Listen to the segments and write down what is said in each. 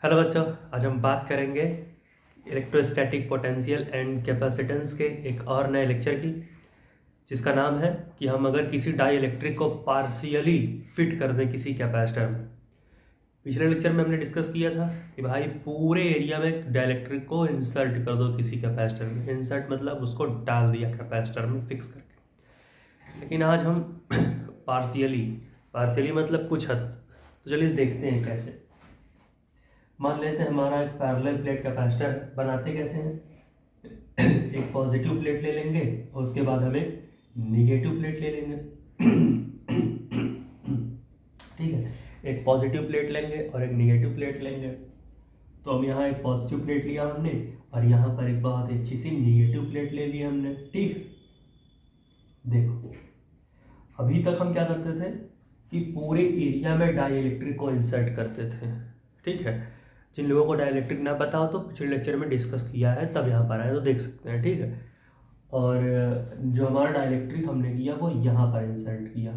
Hello बच्चों, आज हम बात करेंगे इलेक्ट्रोस्टैटिक पोटेंशियल एंड कैपेसिटेंस के एक और नए लेक्चर की, जिसका नाम है कि हम अगर किसी डाई इलेक्ट्रिक को पार्शियली फिट कर दें किसी कैपेसिटर में। पिछले लेक्चर में हमने डिस्कस किया था कि भाई पूरे एरिया में डाई इलेक्ट्रिक को इंसर्ट कर दो किसी कैपेसिटर में। इंसर्ट मतलब उसको डाल दिया कैपेसिटर में फिक्स करके। लेकिन आज हम पार्शियली मतलब कुछ हद। तो चलिए देखते हैं कैसे। मान लेते हैं हमारा एक पैरेलल प्लेट कैपेसिटर बनाते कैसे हैं। एक पॉजिटिव प्लेट ले लेंगे और उसके बाद हम एक निगेटिव प्लेट ले लेंगे। ठीक है, एक पॉजिटिव प्लेट लेंगे और एक निगेटिव प्लेट लेंगे। तो हम यहाँ एक पॉजिटिव प्लेट लिया हमने और यहाँ पर एक बहुत अच्छी सी निगेटिव प्लेट ले ली हमने। ठीक, देखो अभी तक हम क्या करते थे कि पूरे एरिया में डाई इलेक्ट्रिक को इंसर्ट करते थे। ठीक है, जिन लोगों को डाई इलेक्ट्रिक ना पता हो तो पिछले लेक्चर में डिस्कस किया है, तब यहाँ पर आए तो देख सकते हैं। ठीक है, और जो हमारा डाई इलेक्ट्रिक हमने किया वो यहाँ पर इंसर्ट किया।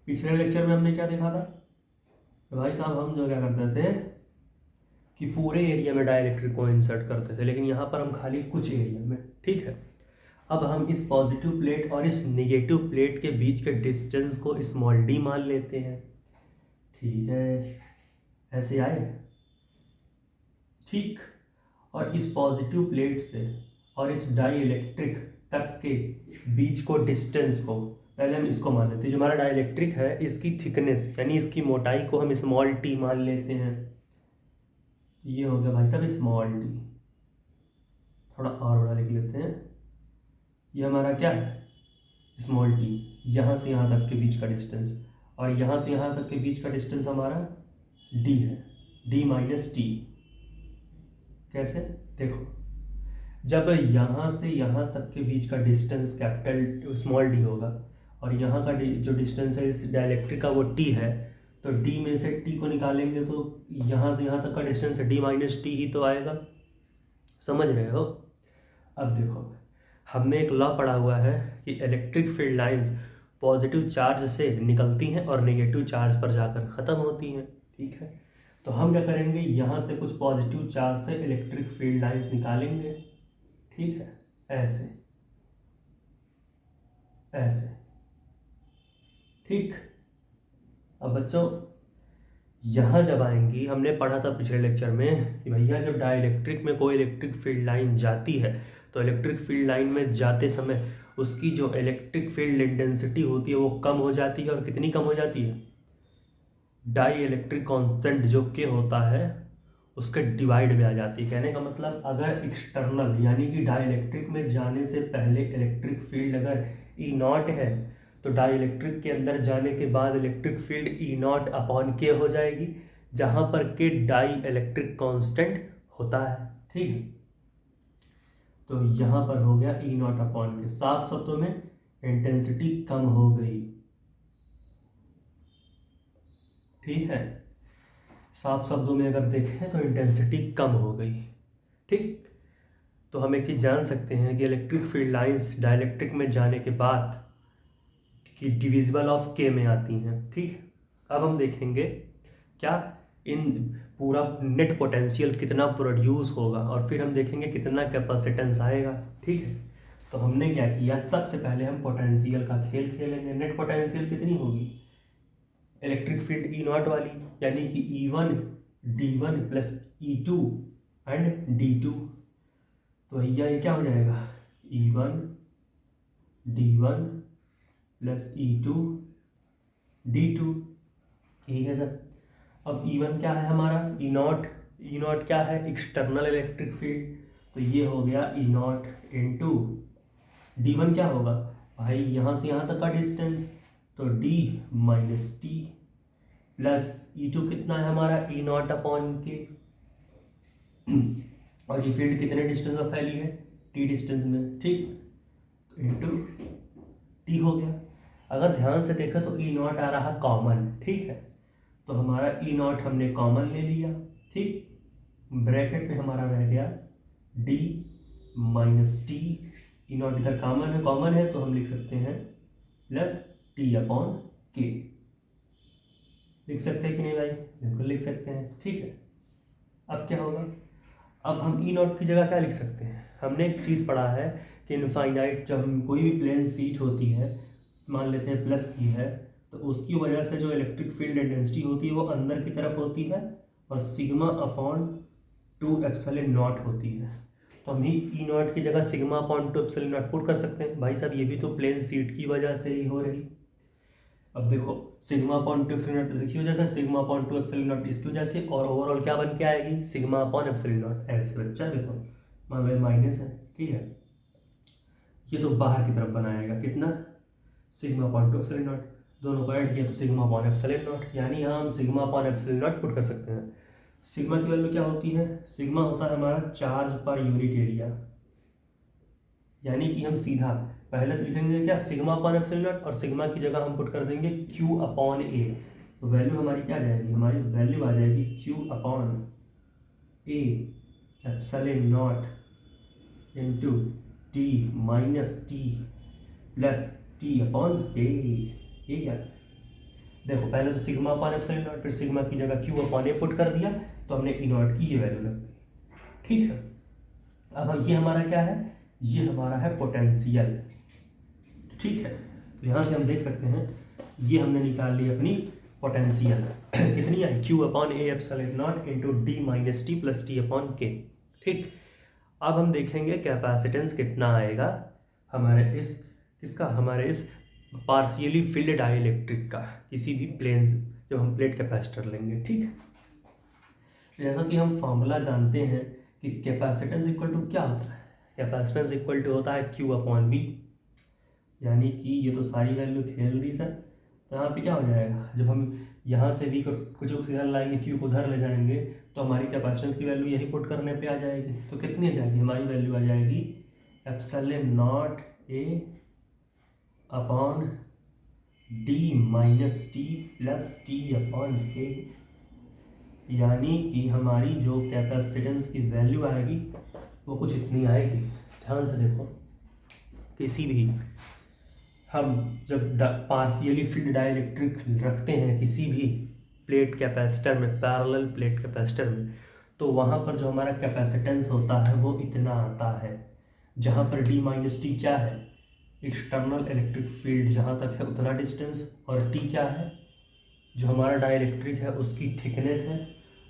पिछले लेक्चर में हमने क्या देखा था तो भाई साहब हम जो क्या करते थे कि पूरे एरिया में डाई इलेक्ट्रिक को इंसर्ट करते थे, लेकिन यहाँ पर हम खाली कुछ एरिया में। ठीक है, अब हम इस पॉजिटिव प्लेट और इस निगेटिव प्लेट के बीच के डिस्टेंस को स्मॉल डी मान लेते हैं। ठीक है, ऐसे आए। ठीक, और इस पॉजिटिव प्लेट से और इस डाई इलेक्ट्रिक तक के बीच को डिस्टेंस को पहले हम इसको मान लेते हैं। जो हमारा डाई इलेक्ट्रिक है इसकी थिकनेस यानी इसकी मोटाई को हम स्मॉल टी मान लेते हैं। ये हो गया भाई साहब स्मॉल टी। थोड़ा और बड़ा लिख लेते हैं। ये हमारा क्या है स्मॉल टी, यहाँ से यहाँ तक के बीच का डिस्टेंस, और यहाँ से यहाँ तक के बीच का डिस्टेंस हमारा डी है, डी माइनस टी। कैसे देखो, जब यहाँ से यहाँ तक के बीच का डिस्टेंस कैपिटल स्मॉल डी होगा और यहाँ का जो डिस्टेंस है इस डाइलेक्ट्रिक का वो टी है, तो डी में से टी को निकालेंगे तो यहाँ से यहाँ तक का डिस्टेंस डी माइनस टी ही तो आएगा। समझ रहे हो। अब देखो हमने एक लॉ पढ़ा हुआ है कि electric field lines positive charge से निकलती हैं और नेगेटिव चार्ज पर जाकर ख़त्म होती हैं। ठीक है, तो हम क्या करेंगे यहाँ से कुछ पॉजिटिव चार्ज से इलेक्ट्रिक फील्ड लाइंस निकालेंगे। ठीक है, ऐसे ऐसे। ठीक, अब बच्चों यहाँ जब आएंगी, हमने पढ़ा था पिछले लेक्चर में कि भैया जब डाइलेक्ट्रिक में कोई इलेक्ट्रिक फील्ड लाइन जाती है तो इलेक्ट्रिक फील्ड लाइन में जाते समय उसकी जो इलेक्ट्रिक फील्ड इंटेंसिटी होती है वो कम हो जाती है। और कितनी कम हो जाती है, डाई इलेक्ट्रिक कांस्टेंट जो के होता है उसके डिवाइड में आ जाती है। कहने का मतलब अगर एक्सटर्नल यानी कि डाई इलेक्ट्रिक में जाने से पहले इलेक्ट्रिक फील्ड अगर ई नॉट है तो डाई इलेक्ट्रिक के अंदर जाने के बाद electric field E not upon के हो जाएगी, जहाँ पर के डाई इलेक्ट्रिक कांस्टेंट होता है। ठीक है, तो यहाँ पर हो गया ई नॉट अपॉन के। साफ शब्दों में इंटेंसिटी कम हो गई। ठीक है, साफ शब्दों में अगर देखें तो इंटेंसिटी कम हो गई। ठीक, तो हम एक चीज़ जान सकते हैं कि इलेक्ट्रिक फील्ड लाइंस डाइलेक्ट्रिक में जाने के बाद कि डिविजिबल ऑफ के में आती हैं। ठीक, अब हम देखेंगे क्या इन पूरा नेट पोटेंशियल कितना प्रोड्यूस होगा और फिर हम देखेंगे कितना कैपेसिटेंस आएगा। ठीक है, तो हमने क्या किया, सबसे पहले हम पोटेंशियल का खेल खेलेंगे। नेट पोटेंशियल कितनी होगी, इलेक्ट्रिक फील्ड ई नॉट वाली, यानी कि E1 D1 plus E2 and D2। तो भैया ये क्या हो जाएगा, E1 D1 plus E2 D2। ठीक है सर। अब E1 क्या है हमारा, ई नॉट क्या है, एक्सटर्नल इलेक्ट्रिक फील्ड, तो ये हो गया ई नॉट इंटू D1 क्या होगा भाई यहाँ से यहाँ तक का डिस्टेंस, तो D minus T plus E2 कितना है हमारा ई नॉट अपॉन के, और ये फील्ड कितने डिस्टेंस में फैली है, टी डिस्टेंस में। ठीक, तो इंटू टी हो गया। अगर ध्यान से देखा तो ई नॉट आ रहा कॉमन। ठीक है, तो हमारा ई नॉट हमने कॉमन ले लिया। ठीक, ब्रैकेट में हमारा रह गया D minus T, E not इधर कॉमन है तो हम लिख सकते हैं प्लस टी अपॉन के। लिख सकते हैं कि नहीं भाई? बिल्कुल लिख सकते हैं। ठीक है, अब क्या होगा, अब हम ई नॉट की जगह क्या लिख सकते हैं? हमने एक चीज़ पढ़ा है कि इनफाइनाइट, जब हम कोई भी प्लेन शीट होती है, मान लेते हैं प्लस की है, तो उसकी वजह से जो इलेक्ट्रिक फील्ड डेंसिटी होती है वो अंदर की तरफ होती है और सिग्मा अपॉन 2 एप्सिलॉन नॉट होती है। तो हम ही ई नॉट की जगह sigma upon 2 epsilon not put कर सकते हैं। भाई साहब ये भी तो प्लेन शीट की वजह से ही हो रही। अब देखो सिग्मा अपॉन 2 एप्सिलॉन नॉट इसकी वजह से, सिग्मा अपॉन 2 एप्सिलॉन नॉट इसकी वजह से, और ओवरऑल क्या बन के आएगी? Sigma upon epsilon not. ऐसे बच्चा देखो मान लो माइनस है, ठीक है, ये तो बाहर की तरफ बनाएगा कितना? Sigma upon 2 epsilon not. दोनों को ऐड किया तो सिग्मा अपॉन एप्सिलॉन नॉट, यानी यहाँ हम sigma upon epsilon not put कर सकते हैं। सिग्मा की वैल्यू क्या होती है? सिग्मा होता है हमारा चार्ज पर यूनिट एरिया, यानी कि हम सीधा पहले तो लिखेंगे क्या? सिग्मा अपॉन एप्सिलॉन नॉट, और सिग्मा की जगह हम पुट कर देंगे क्यू अपॉन ए। तो वैल्यू हमारी क्या आ जाएगी? हमारी वैल्यू आ जाएगी Q upon A epsilon naught into T minus T plus T upon A. ये क्या? देखो पहले तो सिग्मा अपॉन एप्सिलॉन नॉट, फिर सिग्मा की जगह क्यू अपॉन ए पुट कर दिया, तो हमने ई नॉट की ये वैल्यू लग गई। ठीक है, अब ये हमारा क्या है? ये हमारा है पोटेंशियल। ठीक है, तो यहाँ से हम देख सकते हैं ये हमने निकाल ली अपनी पोटेंशियल। कितनी है? Q upon A epsilon naught into D minus T plus T upon के। ठीक, अब हम देखेंगे कैपेसिटेंस कितना आएगा हमारे इस किसका? हमारे इस पार्शियली फिल्ड डाइलेक्ट्रिक का, किसी भी प्लेन जब हम प्लेट कैपेसिटर लेंगे। ठीक है, जैसा कि हम फॉर्मूला जानते हैं कि कैपेसिटेंस इक्वल टू क्या होता है? कैपेसिटेंस इक्वल टू होता है क्यू अपॉन वी, यानी कि ये तो सारी वैल्यू खेल दी सर। तो यहाँ पे क्या हो जाएगा? जब हम यहाँ से वी को कुछ इधर लाएंगे, क्यू को उधर ले जाएंगे, तो हमारी कैपेसिटेंस की वैल्यू यही पुट करने पे आ जाएगी। तो कितनी आ जाएगी? हमारी वैल्यू आ जाएगी epsilon naught A upon D minus T plus T upon के, यानी कि हमारी जो कैपेसिटेंस की वैल्यू आएगी वो कुछ इतनी आएगी। ध्यान से देखो, किसी भी हम जब पार्शियली फिल्ड डाइलेक्ट्रिक रखते हैं किसी भी प्लेट कैपेसिटर में, पैरेलल प्लेट कैपेसिटर में, तो वहाँ पर जो हमारा कैपेसिटेंस होता है वो इतना आता है, जहाँ पर डी माइनस टी क्या है? एक्सटर्नल इलेक्ट्रिक फील्ड जहाँ तक है उतना डिस्टेंस, और टी क्या है? जो हमारा डाइलेक्ट्रिक है उसकी थिकनेस है,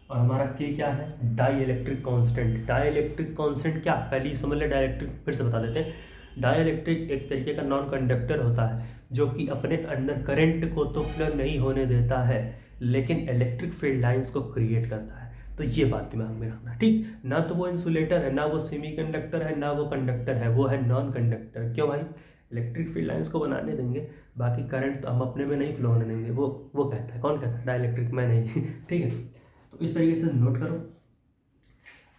और हमारा के क्या है? Dielectric constant. Dielectric constant क्या? पहले ही समझ ले, डाइलेक्ट्रिक फिर से बता देते हैं। डाइलेक्ट्रिक एक तरीके का नॉन कंडक्टर होता है जो कि अपने अंदर करंट को तो फ्लो नहीं होने देता है, लेकिन इलेक्ट्रिक फील्ड लाइंस को क्रिएट करता है। तो ये बात दिमाग में रखना। ठीक, ना तो वो इंसुलेटर है, ना वो सेमीकंडक्टर है, ना वो कंडक्टर है, वो है नॉन कंडक्टर। क्यों भाई? इलेक्ट्रिक फील्ड लाइंस को बनाने देंगे, बाकी करंट तो हम अपने में नहीं फ्लो होने देंगे। वो कहता है, कौन कहता है? डाइलेक्ट्रिक, मैं नहीं। ठीक है, तो इस तरीके से नोट करो।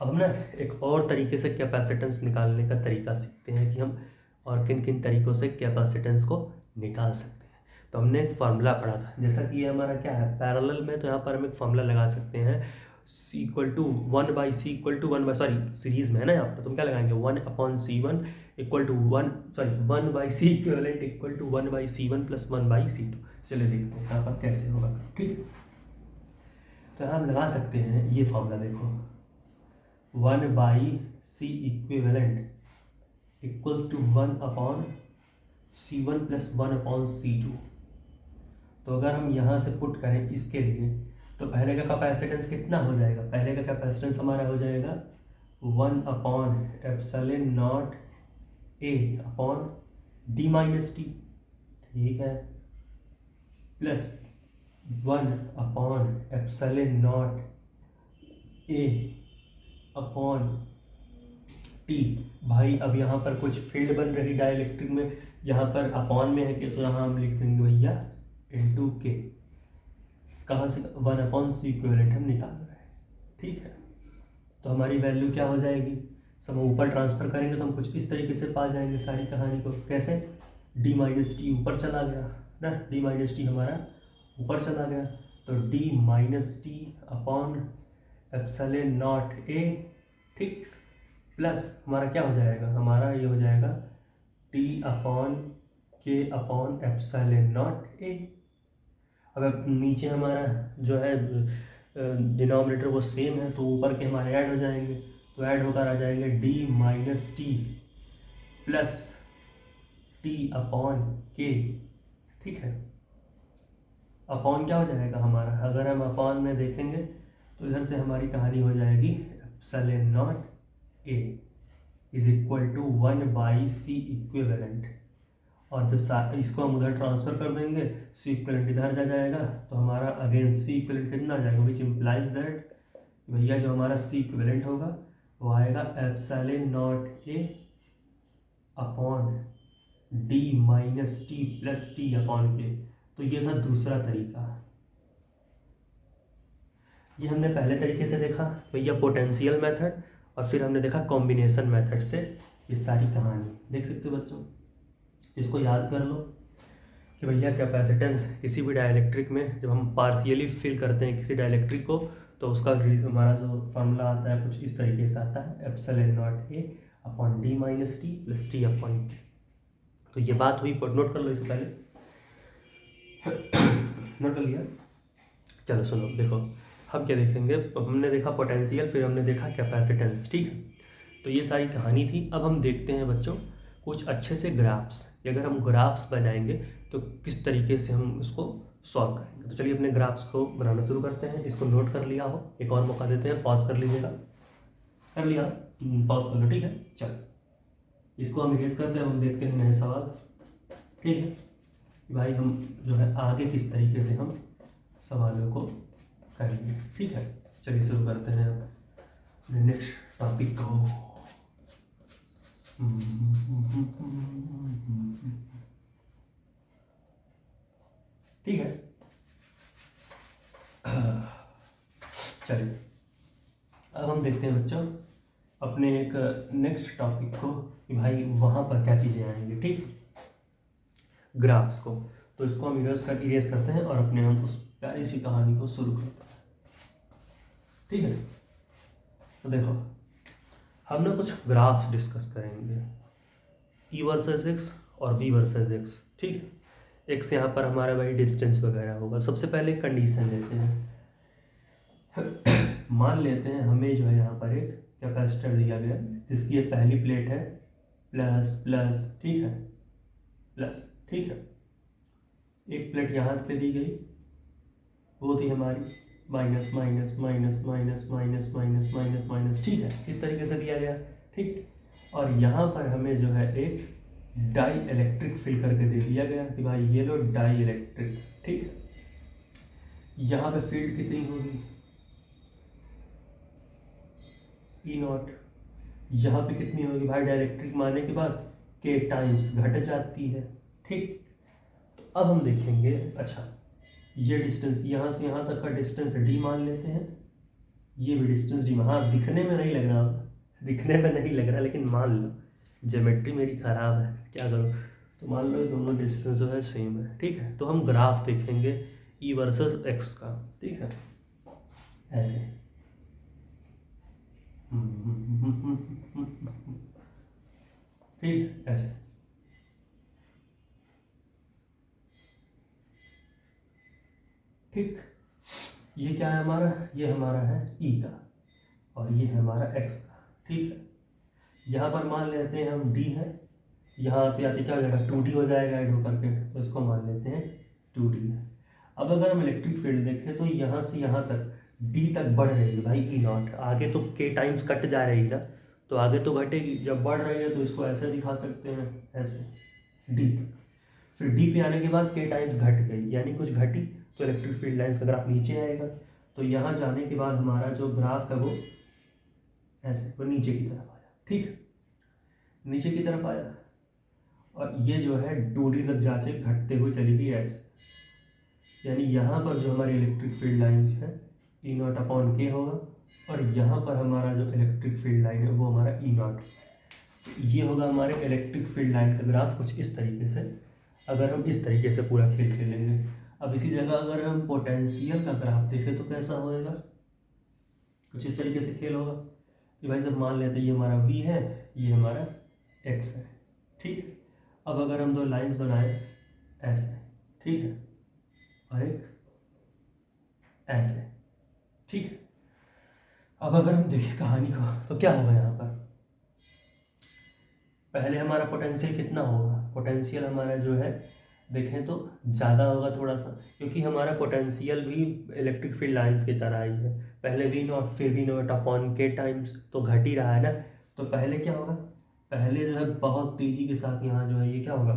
अब हम ना एक और तरीके से कैपेसिटेंस निकालने का तरीका सीखते हैं कि हम और किन किन तरीक़ों से कैपेसिटेंस को निकाल सकते हैं। तो हमने एक फार्मूला पढ़ा था, जैसा कि ये हमारा क्या है पैरेलल में, तो यहाँ पर हम एक फार्मूला लगा सकते हैं, C equal to 1/C equal to 1 sorry series में है ना, यहाँ पर तुम क्या लगाएंगे? 1/C1 equal to 1/C equivalent equal to 1/C1 plus 1/C2। चलिए देखते हैं यहाँ पर कैसे होगा। ठीक, तो यहाँ हम लगा सकते हैं ये फार्मूला, देखो 1/C equivalent equals to 1/C1 plus 1/C2। तो अगर हम यहाँ से पुट करें इसके लिए, तो पहले का कैपेसिटेंस कितना हो जाएगा? पहले का कैपेसिटेंस हमारा हो जाएगा 1/एप्सिलॉन naught A upon D minus T, ठीक है, प्लस 1/एप्सिलॉन नॉट ए अपॉन टी। भाई अब यहाँ पर कुछ फील्ड बन रही डाइलेक्ट्रिक में, यहाँ पर अपॉन में है कि, तो यहाँ हम लिख देंगे भैया इनटू के। कहाँ से? 1/C इक्विवेलेंट हम निकाल रहे हैं। ठीक है, तो हमारी वैल्यू क्या हो जाएगी? सब हम ऊपर ट्रांसफर करेंगे तो हम कुछ इस तरीके से पा जाएंगे सारी कहानी को। कैसे? डी माइनस टी ऊपर चला गया ना, डी माइनस टी हमारा ऊपर चला गया, तो D minus T upon epsilon naught ए, ठीक, प्लस हमारा क्या हो जाएगा? हमारा ये हो जाएगा टी अपॉन के अपॉन एप्सिलॉन नॉट ए। अब नीचे हमारा जो है डिनोमिनेटर वो सेम है, तो ऊपर के हमारे ऐड हो जाएंगे, तो ऐड होकर आ जाएंगे D minus T plus T upon के। ठीक है, अपॉन क्या हो जाएगा हमारा, अगर हम अपॉन में देखेंगे तो इधर से हमारी कहानी हो जाएगी epsilon naught a is equal to 1/c equivalent. और जब इसको हम उधर ट्रांसफर कर देंगे, सी इक्विवेलेंट इधर जा जाएगा, तो हमारा अगेन सी इक्विवेलेंट कितना आ जाएगा, विच इम्प्लाइज दैट भैया जो हमारा सी इक्विवेलेंट होगा वो आएगा epsilon naught A upon D minus T plus T upon के। तो ये था दूसरा तरीका। ये हमने पहले तरीके से देखा भैया पोटेंशियल मेथड, और फिर हमने देखा कॉम्बिनेशन मेथड से ये सारी कहानी। देख सकते हो बच्चों, इसको याद कर लो कि भैया कैपेसिटेंस किसी भी डाइलेक्ट्रिक में जब हम पार्शियली फिल करते हैं किसी डाइलेक्ट्रिक को, तो उसका हमारा जो फॉर्मूला आता है कुछ इस तरीके से आता है, epsilon naught A upon D minus T plus T upon के। तो ये बात हुई, नोट कर लो इससे पहले, नोट कर लिया। चलो सुनो, देखो हम क्या देखेंगे, हमने देखा पोटेंशियल, फिर हमने देखा कैपेसिटेंस। ठीक है, तो ये सारी कहानी थी। अब हम देखते हैं बच्चों कुछ अच्छे से ग्राफ्स, अगर हम ग्राफ्स बनाएंगे तो किस तरीके से हम उसको सॉल्व करेंगे। तो चलिए अपने ग्राफ्स को बनाना शुरू करते हैं। इसको नोट कर लिया हो, एक और मौका देते हैं, पॉज कर लीजिएगा। कर लिया, पॉज कर लो। ठीक है, चलो इसको हम इरेज करते हैं, हम देखते हैं नए सवाल। ठीक है भाई, हम जो है आगे किस तरीके से हम सवालों को करेंगे। ठीक है, चलिए शुरू करते हैं नेक्स्ट टॉपिक को। ठीक है, चलिए अब हम देखते हैं बच्चों अपने एक नेक्स्ट टॉपिक को कि भाई वहाँ पर क्या चीज़ें आएंगी। ठीक, ग्राफ्स को। तो इसको हम इरेज करते हैं और अपने हम उस प्यारी सी कहानी को शुरू करते हैं। ठीक है, तो देखो हम ना कुछ ग्राफ्स डिस्कस करेंगे, ई वर्सेस एक्स और वी वर्सेस एक्स। ठीक है, एक्स यहाँ पर हमारा भाई डिस्टेंस वगैरह होगा। सबसे पहले कंडीशन लेते हैं, मान लेते हैं हमें जो है यहाँ पर एक कैपेसिटर दिया गया जिसकी ये पहली प्लेट है प्लस प्लस, ठीक है, प्लस। ठीक है, एक प्लेट यहाँ पे दी गई, वो थी हमारी minus minus minus minus minus minus minus minus. ठीक है, इस तरीके से दिया गया। ठीक, और यहाँ पर हमें जो है एक डाई इलेक्ट्रिक फिल करके दे दिया गया कि भाई ये लो डाई इलेक्ट्रिक। ठीक है, यहाँ पे फील्ड कितनी होगी, ई नॉट। यहाँ पे कितनी होगी भाई, डाइलेक्ट्रिक मारने के बाद के टाइम्स घट जाती है। ठीक, तो अब हम देखेंगे, अच्छा ये डिस्टेंस यहाँ से यहाँ तक का डिस्टेंस डी मान लेते हैं, ये भी डिस्टेंस डी। हाँ, दिखने में नहीं लग रहा, दिखने में नहीं लग रहा, लेकिन मान लो ज्योमेट्री मेरी ख़राब है, क्या करूँ, तो मान लो दोनों डिस्टेंस जो है सेम है। ठीक है, तो हम ग्राफ देखेंगे ई वर्सेस एक्स का। ठीक है, ऐसे ठीक, ऐसे। ठीक, ये क्या है हमारा, ये हमारा है ई का और ये है हमारा एक्स का। ठीक है, यहाँ पर मान लेते हैं हम डी है, यहाँ आते आते क्या हो जाएगा 2D हो जाएगा ऐड होकर के, तो इसको मान लेते हैं 2D है। अब अगर हम इलेक्ट्रिक फील्ड देखें तो यहाँ से यहाँ तक डी तक बढ़ रही है भाई ई नॉट, आगे तो के टाइम्स कट जा रही है, तो आगे तो घटेगी, जब बढ़ रही है तो इसको ऐसे दिखा सकते हैं, ऐसे डी तक। फिर डी पे आने के बाद के टाइम्स घट गई, यानी कुछ घटी, तो इलेक्ट्रिक फील्ड लाइन्स का ग्राफ नीचे आएगा। तो यहाँ जाने के बाद हमारा जो ग्राफ है वो ऐसे, वो नीचे की तरफ आया। ठीक है, नीचे की तरफ आया और ये जो है 2D तक जाके घटते हुए चली गई ऐसे, यानी यहाँ पर जो हमारी इलेक्ट्रिक फील्ड लाइन्स है ई नॉट अपॉन के होगा, और यहाँ पर हमारा जो इलेक्ट्रिक फील्ड लाइन है वो हमारा ई नॉट। ये होगा हमारे इलेक्ट्रिक फील्ड लाइन का ग्राफ कुछ इस तरीके से, अगर हम इस तरीके से पूरा खेल खेलेंगे। अब इसी जगह अगर हम पोटेंशियल का ग्राफ देखें तो कैसा होएगा, कुछ इस तरीके से खेल होगा कि भाई जब मान लेते हैं ये हमारा v है, ये हमारा x है। ठीक, अब अगर हम दो लाइंस बनाए ऐसे, ठीक है, और एक ऐसे, ठीक है। अब अगर हम देखें कहानी को तो क्या होगा यहाँ पर, पहले हमारा पोटेंशियल कितना होगा, पोटेंशियल हमारा जो है देखें तो ज़्यादा होगा थोड़ा सा, क्योंकि हमारा पोटेंशियल भी इलेक्ट्रिक फील्ड लाइंस की तरह ही है, पहले वी नॉट फिर वी नॉट अपॉन के टाइम्स, तो घट ही रहा है ना। तो पहले क्या होगा, पहले जो है बहुत तेज़ी के साथ यहाँ जो है ये क्या होगा,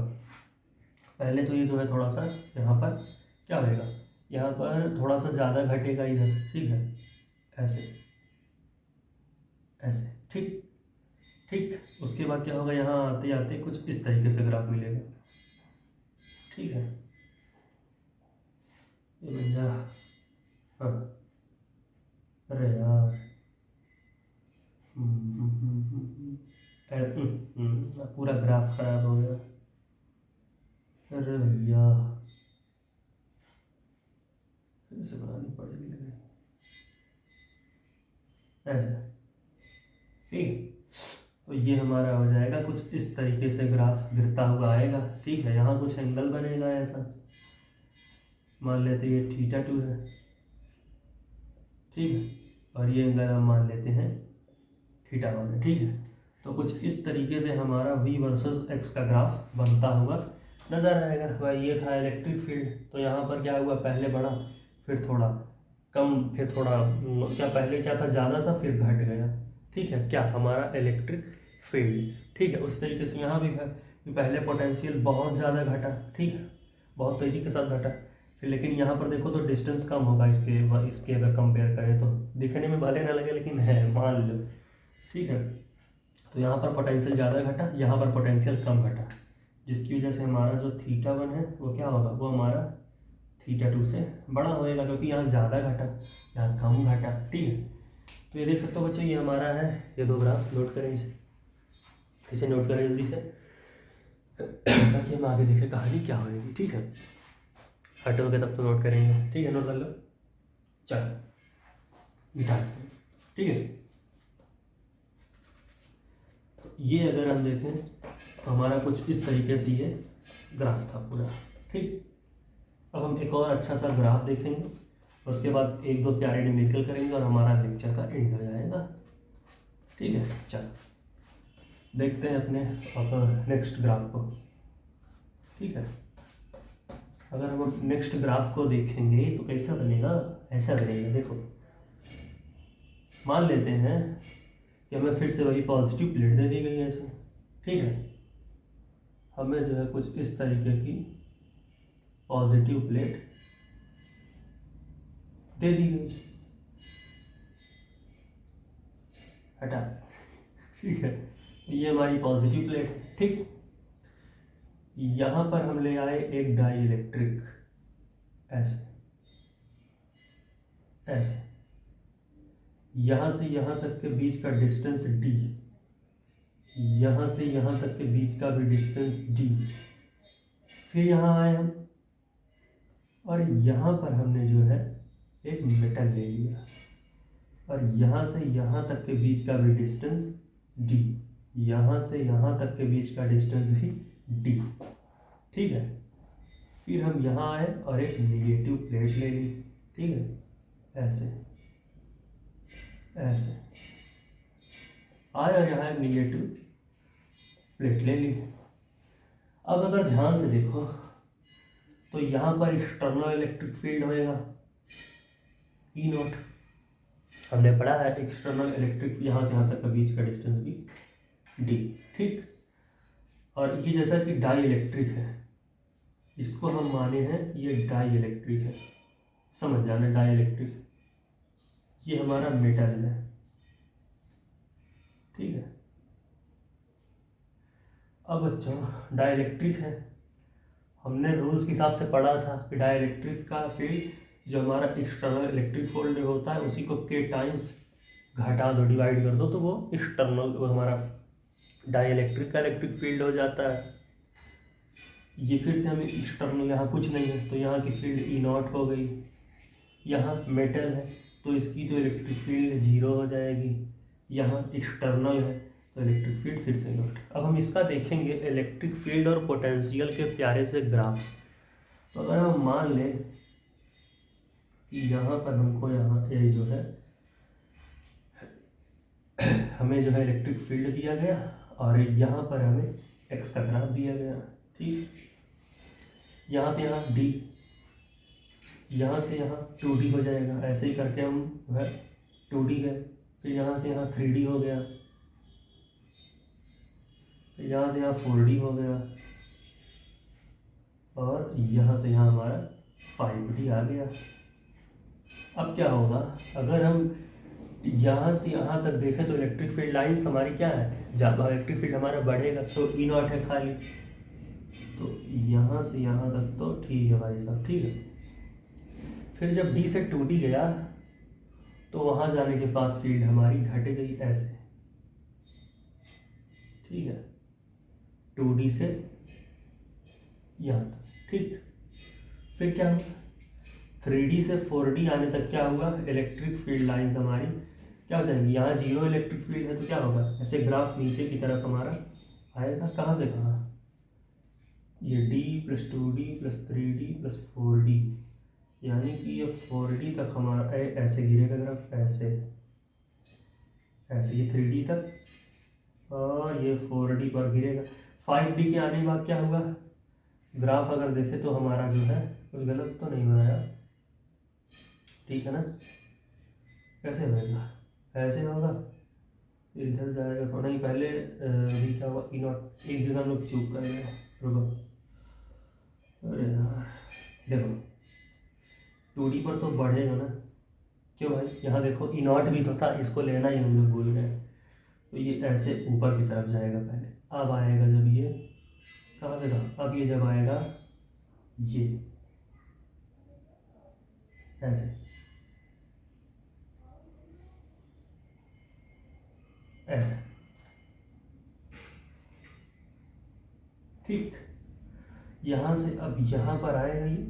पहले तो ये जो है थोड़ा सा यहाँ पर क्या होएगा, यहाँ पर थोड़ा सा ज़्यादा घटेगा इधर, ठीक है, ऐसे ऐसे, ठीक ठीक। उसके बाद क्या होगा, यहाँ आते आते कुछ इस तरीके से ग्राफ मिलेगा, ठीक है, ये बन जा। हाँ, अरे यार, पूरा ग्राफ खराब हो गया, अरे भैया फिर से बनानी पड़ेगी लगे ऐसे, ठीक। तो ये हमारा हो जाएगा कुछ इस तरीके से, ग्राफ गिरता हुआ आएगा, ठीक है। यहाँ कुछ एंगल बनेगा ऐसा, मान लेते ये θ2 है, ठीक है, और ये एंगल हम मान लेते हैं θ1 है, ठीक है। तो कुछ इस तरीके से हमारा v वर्सेस x का ग्राफ बनता हुआ नज़र आएगा। भाई ये था इलेक्ट्रिक फील्ड, तो यहाँ पर क्या हुआ, पहले बढ़ा फिर थोड़ा कम, फिर थोड़ा क्या, पहले क्या था ज़्यादा था फिर घट गया, ठीक है, क्या हमारा इलेक्ट्रिक फील्ड, ठीक है। उस तरीके से यहाँ भी है कि पहले पोटेंशियल बहुत ज़्यादा घटा, ठीक है, बहुत तेज़ी के साथ घटा, फिर लेकिन यहाँ पर देखो तो डिस्टेंस कम होगा इसके अगर कंपेयर करें तो, दिखने में भले ना लगे लेकिन है, मान लो, ठीक है। तो यहाँ पर पोटेंशियल ज़्यादा घटा, यहाँ पर पोटेंशियल कम घटा, जिसकी वजह से हमारा जो θ1 है वो क्या होगा, वो हमारा θ2 से बड़ा होएगा, क्योंकि यहाँ ज़्यादा घटा यहाँ कम घटा, ठीक है। तो ये देख सकते हो बच्चों, ये हमारा है, ये दो ग्राफ नोट करें, इसे नोट करें जल्दी से ताकि हम आगे देखें कहानी क्या होगी, ठीक है। हटोगे तब तो नोट करेंगे, ठीक है, नोट कर लो, चलो बिठा, ठीक है। तो ये अगर हम देखें तो हमारा कुछ इस तरीके से ये ग्राफ था पूरा, ठीक। अब हम एक और अच्छा सा ग्राफ देखेंगे, उसके बाद एक दो प्यारे न्यूमेरिकल करेंगे और हमारा लेक्चर का एंड हो जाएगा, ठीक है। चलो देखते हैं अपने नेक्स्ट ग्राफ को, ठीक है। अगर हम नेक्स्ट ग्राफ को देखेंगे तो कैसा बनेगा, ऐसा बनेगा, देखो मान लेते हैं कि हमें फिर से वही पॉजिटिव प्लेट दे दी गई है ऐसे, ठीक है। हमें जो है कुछ इस तरीके की पॉजिटिव प्लेट दे दी गई, हटा, ठीक है, ये हमारी पॉजिटिव प्लेट है, ठीक। यहाँ पर हम ले आए एक डाई इलेक्ट्रिक, ऐसे ऐसे, यहाँ से यहाँ तक के बीच का डिस्टेंस d, यहाँ से यहाँ तक के बीच का भी डिस्टेंस d, फिर यहाँ आए हम और यहाँ पर हमने जो है एक मेटल ले लिया और यहाँ से यहाँ तक के बीच का भी डिस्टेंस d, यहाँ से यहाँ तक के बीच का डिस्टेंस भी d, ठीक है। फिर हम यहाँ आए और एक निगेटिव प्लेट ले ली, ठीक है, ऐसे ऐसे आए और यहाँ एक निगेटिव प्लेट ले ली। अब अगर ध्यान से देखो तो यहाँ पर एक्सटर्नल इलेक्ट्रिक फील्ड होएगा ई नॉट, हमने पढ़ा है एक्सटर्नल इलेक्ट्रिक, यहाँ से यहाँ तक का बीच का डिस्टेंस भी डी, ठीक। और ये जैसा कि डाई इलेक्ट्रिक है, इसको हम माने हैं ये डाई इलेक्ट्रिक है, समझ जाना, डाई इलेक्ट्रिक, ये हमारा मेटल है, ठीक है। अब बच्चों डाई इलेक्ट्रिक है, हमने रूल्स के हिसाब से पढ़ा था कि डाई इलेक्ट्रिक का फील्ड जो हमारा एक्सटर्नल इलेक्ट्रिक फील्ड होता है उसी को के टाइम्स घटा दो, डिवाइड कर दो, तो वो एक्सटर्नल, वो हमारा डाई इलेक्ट्रिक का इलेक्ट्रिक फील्ड हो जाता है। ये फिर से हमें एक्सटर्नल, यहाँ कुछ नहीं है तो यहाँ की फील्ड ई नॉट हो गई, यहाँ मेटल है तो इसकी तो इलेक्ट्रिक फील्ड जीरो हो जाएगी, यहाँ एक्सटर्नल है तो इलेक्ट्रिक फील्ड फिर से नॉट। अब हम इसका देखेंगे इलेक्ट्रिक फील्ड और पोटेंशियल के प्यारे से ग्राफ्स। तो अगर हम मान लें कि यहाँ पर हमको यहाँ ये जो है हमें जो है इलेक्ट्रिक फील्ड दिया गया और यहाँ पर हमें एक्स का ग्राफ दिया गया। ठीक, यहाँ से यहाँ डी, यहाँ से यहाँ 2D हो जाएगा। ऐसे ही करके हम जो है 2D गए, फिर यहाँ से यहाँ 3D हो गया, फिर यहाँ से यहाँ 4D हो गया और यहाँ से यहाँ हमारा 5D आ गया। अब क्या होगा, अगर हम यहाँ से यहाँ तक देखें तो इलेक्ट्रिक फील्ड लाइन्स हमारी क्या है, जब इलेक्ट्रिक फील्ड हमारा बढ़ेगा तो ई नॉट है खाली, तो यहाँ से यहाँ तक तो ठीक है भाई साहब, ठीक है। फिर जब डी से 2D गया तो वहाँ जाने के बाद फील्ड हमारी घट गई ऐसे, ठीक है, 2D से यहाँ तक, ठीक। फिर क्या हुआ, 3D से 4D आने तक क्या हुआ, इलेक्ट्रिक फील्ड लाइंस हमारी क्या हो जाएंगी, यहाँ जीरो इलेक्ट्रिक फील्ड है तो क्या होगा, ऐसे ग्राफ नीचे की तरफ हमारा आएगा। कहाँ से कहाँ, ये D + 2D + 3D + 4D, यानी कि ये 4D तक हमारा ऐसे गिरेगा ग्राफ, ऐसे ऐसे ये 3D तक और ये 4D पर गिरेगा। 5D के आने के बाद क्या होगा, ग्राफ अगर देखें तो हमारा जो है कुछ गलत तो नहीं बनाया, ठीक है ना, कैसे होगा, ऐसे होगा, इधर जाएगा तो नहीं, पहले अभी क्या हुआ, ई नॉट एक जगह हम लोग चूक कर गए, रुको, अरे यार देखो 2D पर तो बढ़ेगा ना, क्यों भाई, यहाँ देखो ई नॉट भी तो था, इसको लेना ही हम लोग भूल गए, तो ये ऐसे ऊपर की तरफ जाएगा पहले, अब आएगा जब ये कहाँ से कहाँ, अब ये जब आएगा ये ऐसे ऐसे, ठीक, यहाँ से अब यहाँ पर आएगा ये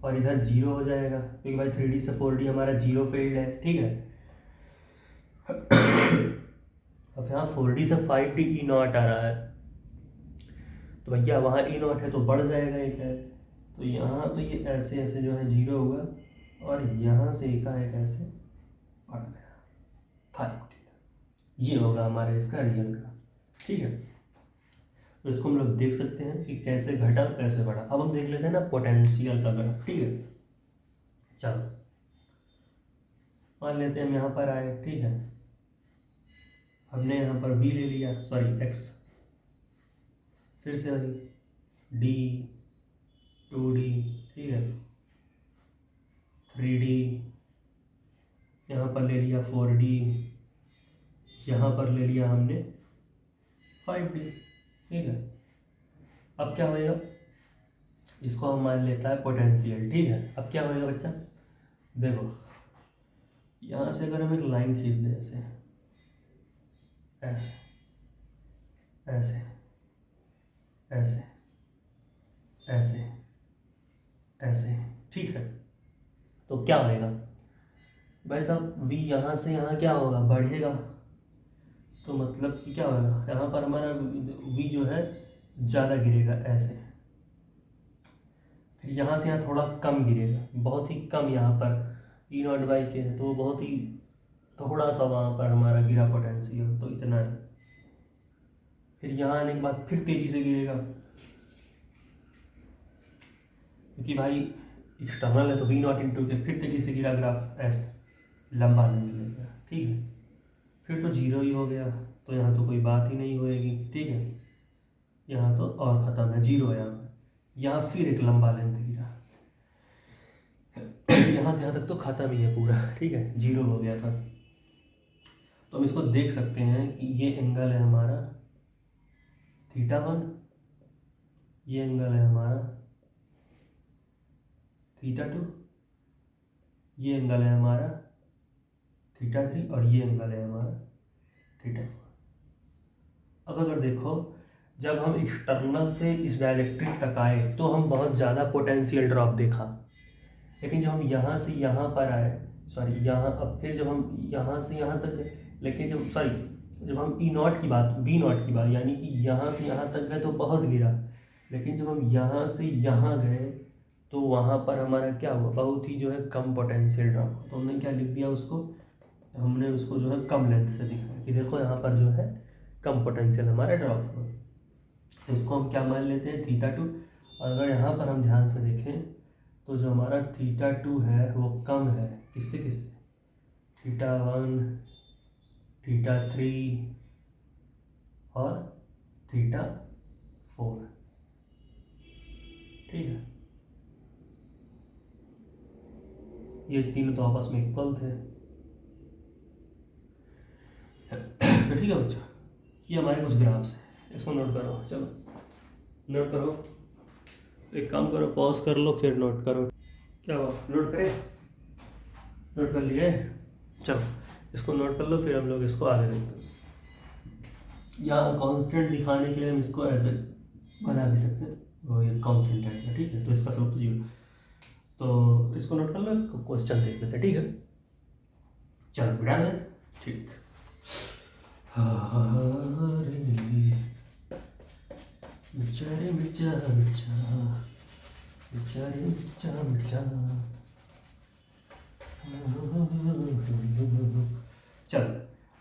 और इधर जीरो हो जाएगा, क्योंकि भाई 3D से 4D हमारा जीरो फील्ड है, ठीक है। अब यहाँ 4D से 5D ई नॉट आ रहा है, तो भैया वहाँ ई नॉट है तो बढ़ जाएगा एक है, तो यहाँ तो ये ऐसे ऐसे जो है जीरो होगा और यहाँ से एक ऐसे बढ़ गया 5D, ये होगा हमारा इसका रियल का, ठीक है। तो इसको हम लोग देख सकते हैं कि कैसे घटा कैसे बढ़ा। अब हम देख लेते हैं ना पोटेंशियल का ग्राफ, ठीक है। चलो मान लेते हैं हम यहाँ पर आए, ठीक है, हमने यहाँ पर v ले लिया, सॉरी x, फिर से वही d 2d, ठीक है, 3d, यहाँ पर ले लिया 4d, यहाँ पर ले लिया हमने 5d, ठीक है। अब क्या होएगा, इसको हम मान लेता है पोटेंशियल, ठीक है। अब क्या होएगा बच्चा, देखो यहाँ से अगर हम एक लाइन खींच दें ऐसे ऐसे ऐसे ऐसे ऐसे ऐसे, ठीक है, तो क्या होएगा भाई साहब, v यहाँ से यहाँ क्या होगा, बढ़ेगा, तो मतलब कि क्या होगा, यहाँ पर हमारा v जो है ज़्यादा गिरेगा ऐसे, फिर यहाँ से यहाँ थोड़ा कम गिरेगा, बहुत ही कम, यहाँ पर ई नॉट बाई के है तो बहुत ही थोड़ा सा वहाँ पर हमारा गिरा पोटेंशियल, तो इतना है। फिर यहाँ आने के बाद फिर तेज़ी से गिरेगा, क्योंकि भाई एक्सटर्नल है तो वी नॉट इंटू के, फिर तेज़ी से गिरा ग्राफ ऐसे लंबा लेंथ ले गया, ठीक है, फिर तो जीरो ही हो गया, तो यहाँ तो कोई बात ही नहीं होएगी, ठीक है, यहाँ तो और ख़त्म है, जीरो है यहाँ फिर एक लंबा लेंथ गिरा, यहाँ से यहाँ तक तो ख़त्म ही है पूरा, ठीक है, जीरो हो गया था। तो हम इसको देख सकते हैं कि ये एंगल है हमारा θ1, ये एंगल है हमारा θ2, ये एंगल है हमारा θ3 और ये एंगल है हमारा θ4। अब अगर देखो, जब हम एक्सटर्नल से इस डायइलेक्ट्रिक तक आए तो हम बहुत ज़्यादा पोटेंशियल ड्रॉप देखा, लेकिन जब हम यहाँ से यहाँ पर आए, सॉरी यहाँ, अब फिर जब हम यहाँ से यहाँ तक, लेकिन जब हम ई नॉट की बात, वी नॉट की बात, यानी कि यहाँ से यहाँ तक गए तो बहुत गिरा, लेकिन जब हम यहाँ से यहाँ गए तो वहाँ पर हमारा क्या हुआ, बहुत ही जो है कम पोटेंशियल ड्रॉप। तो हमने क्या लिख दिया उसको, हमने उसको जो है कम लेंथ से दिखाया कि देखो यहाँ पर जो है कम पोटेंशियल हमारा ड्रॉप हुआ। तो इसको हम क्या मान लेते हैं, θ2। और अगर यहाँ पर हम ध्यान से देखें तो जो हमारा θ2 है वो कम है किससे किससे, θ1, θ3 और θ4। ठीक है, ये तीनों तो आपस में इक्वल थे। तो ठीक है बच्चों, ये हमारे कुछ ग्राफ्स हैं, इसको नोट करो। चलो नोट करो, एक काम करो, पॉज कर लो फिर नोट करो। क्या हुआ, नोट करें, नोट कर लिए, चलो इसको नोट कर लो, फिर हम लोग इसको आगे देखते हैं। यहाँ कॉन्स्टेंट दिखाने के लिए हम इसको ऐसे बना भी सकते हैं, वो ये कॉन्स्टेंट है, ठीक है। तो इसका स्लोप तो 0, तो इसको नोट कर लो, क्वेश्चन देख लेते हैं, ठीक है। चलो बिना है, ठीक। बेचारे बेचारा बेचारा बेचारे बेचारा बेचारा। चलो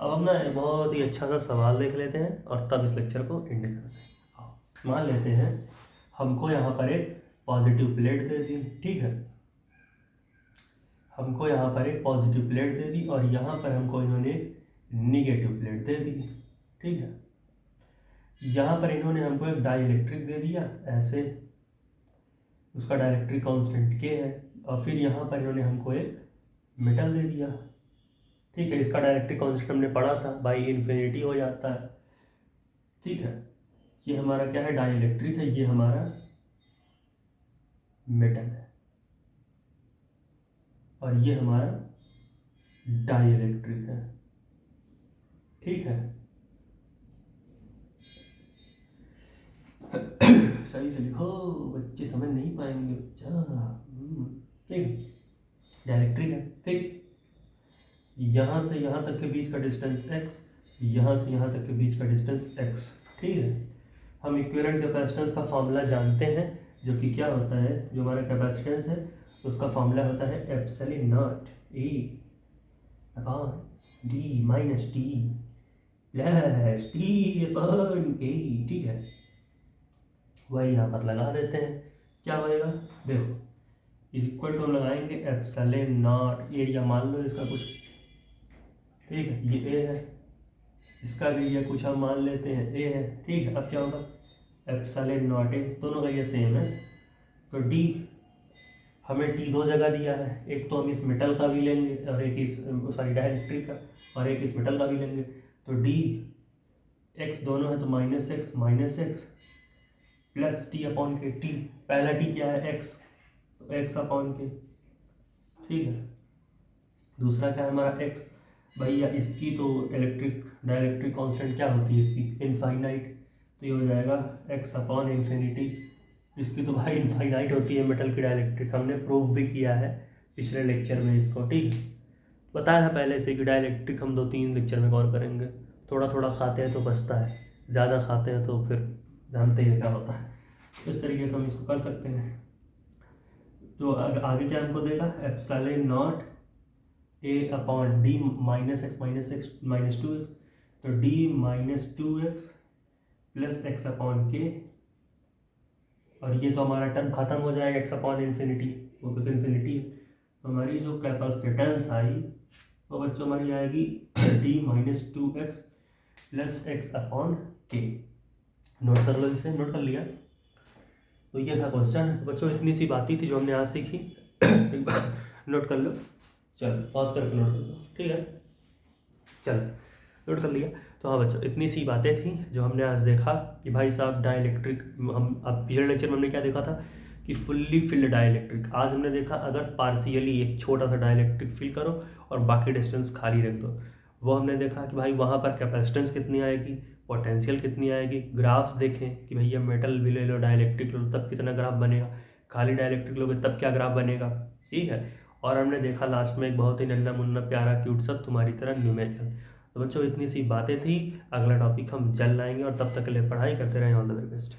अब हम ना बहुत ही अच्छा सा सवाल देख लेते हैं और तब इस लेक्चर को एंड करते हैं। मान लेते हैं हमको यहाँ पर एक पॉजिटिव प्लेट दे दी, ठीक है। हमको यहाँ पर एक पॉजिटिव प्लेट दे दी और यहाँ पर हमको इन्होंने निगेटिव प्लेट दे दी, ठीक है। यहाँ पर इन्होंने हमको एक डाइलेक्ट्रिक दे दिया ऐसे, उसका डाइलेक्ट्रिक कांस्टेंट K है। और फिर यहाँ पर इन्होंने हमको एक मेटल दे दिया, ठीक है। इसका डाइलेक्ट्रिक कांस्टेंट हमने पढ़ा था, बाई इन्फिनिटी हो जाता है, ठीक है। ये हमारा क्या है, डाइलेक्ट्रिक है, ये हमारा मेटल है और ये हमारा डाइलेक्ट्रिक है, ठीक है। सही से लिखो, बच्चे समझ नहीं पाएंगे बच्चा, ठीक। डाइलेक्ट्रिक है, ठीक। यहाँ से यहाँ तक के बीच का डिस्टेंस x, यहाँ से यहाँ तक के बीच का डिस्टेंस x, ठीक है। हम इक्विवेलेंट कैपेसिटेंस का फॉर्मूला जानते हैं, जो कि क्या होता है, जो हमारा कैपेसिटेंस है उसका फॉर्मूला होता है epsilon not A upon D minus T plus T upon K, ठीक है। वही यहाँ पर लगा देते हैं, क्या होएगा देखो, इक्वल टू हम लगाएंगे एप्सिलॉन नॉट, एरिया मान लो इसका कुछ, ठीक है। ये A है, इसका भी ये कुछ हम मान लेते हैं A है, ठीक है। अब क्या होगा, एप्सिलॉन नॉट A, दोनों का ये सेम है। तो D हमें T दो जगह दिया है, एक तो हम इस मेटल का भी लेंगे और एक इस डाइलेक्ट्रिक का, और एक इस मेटल का भी लेंगे। तो D x दोनों है तो minus x plus T upon के, T पहला T क्या है x, तो x अपॉन के, ठीक है। दूसरा क्या है हमारा x, भैया इसकी तो डाइलेक्ट्रिक कांस्टेंट क्या होती है इसकी, इनफाइनाइट, तो ये हो जाएगा x अपॉन इन्फिनिटी। इसकी तो भाई इनफाइनाइट होती है मेटल की डाइलेक्ट्रिक, हमने प्रूफ भी किया है पिछले लेक्चर में इसको, ठीक। बताया था पहले से कि डाइलेक्ट्रिक हम 2-3 लेक्चर में कवर करेंगे। थोड़ा थोड़ा खाते हैं तो बचता है, ज़्यादा खाते हैं तो फिर जानते ही क्या होता है। इस तरीके से हम इसको कर सकते हैं। तो आगे क्या हमको देगा, epsilon not A upon D minus x minus 2x, तो D minus 2x plus x upon के, और ये तो हमारा टर्म खत्म हो जाएगा x अपॉन इन्फिनिटी, वो तो इन्फिनिटी है। तो हमारी जो कैपेसिटेंस आई वो बच्चों हमारी आएगी D minus 2x plus x upon के। नोट कर लो, इसे नोट कर लिया। तो ये था क्वेश्चन। तो बच्चों इतनी सी बात ही थी जो हमने आज सीखी, एक बार नोट कर लो। चलो पॉज करके नोट कर लो, ठीक है। चलो नोट कर लिया। तो हाँ बच्चों, इतनी सी बातें थी जो हमने आज देखा कि भाई साहब डाइलेक्ट्रिक, हम अब पिछले लेक्चर में हमने क्या देखा था कि फुल्ली फिल्ड डाइलेक्ट्रिक। आज हमने देखा अगर पार्शियली एक छोटा सा डाइलेक्ट्रिक फिल करो और बाकी डिस्टेंस खाली रख दो, वो हमने देखा कि भाई वहाँ पर कैपेसिटेंस कितनी आएगी, पोटेंशियल कितनी आएगी। ग्राफ्स देखें कि भैया मेटल भी ले लो, डाइलेक्ट्रिक लो तब कितना ग्राफ बनेगा, खाली डाइलेक्ट्रिक लोगे तब क्या ग्राफ बनेगा, ठीक है। और हमने देखा लास्ट में एक बहुत ही नन्ना मुन्ना प्यारा क्यूट सा तुम्हारी तरह न्यूमेरिकल। तो बच्चों इतनी सी बातें थी, अगला टॉपिक हम जल्द लाएंगे और तब तक के लिए पढ़ाई करते रहें। All the very best.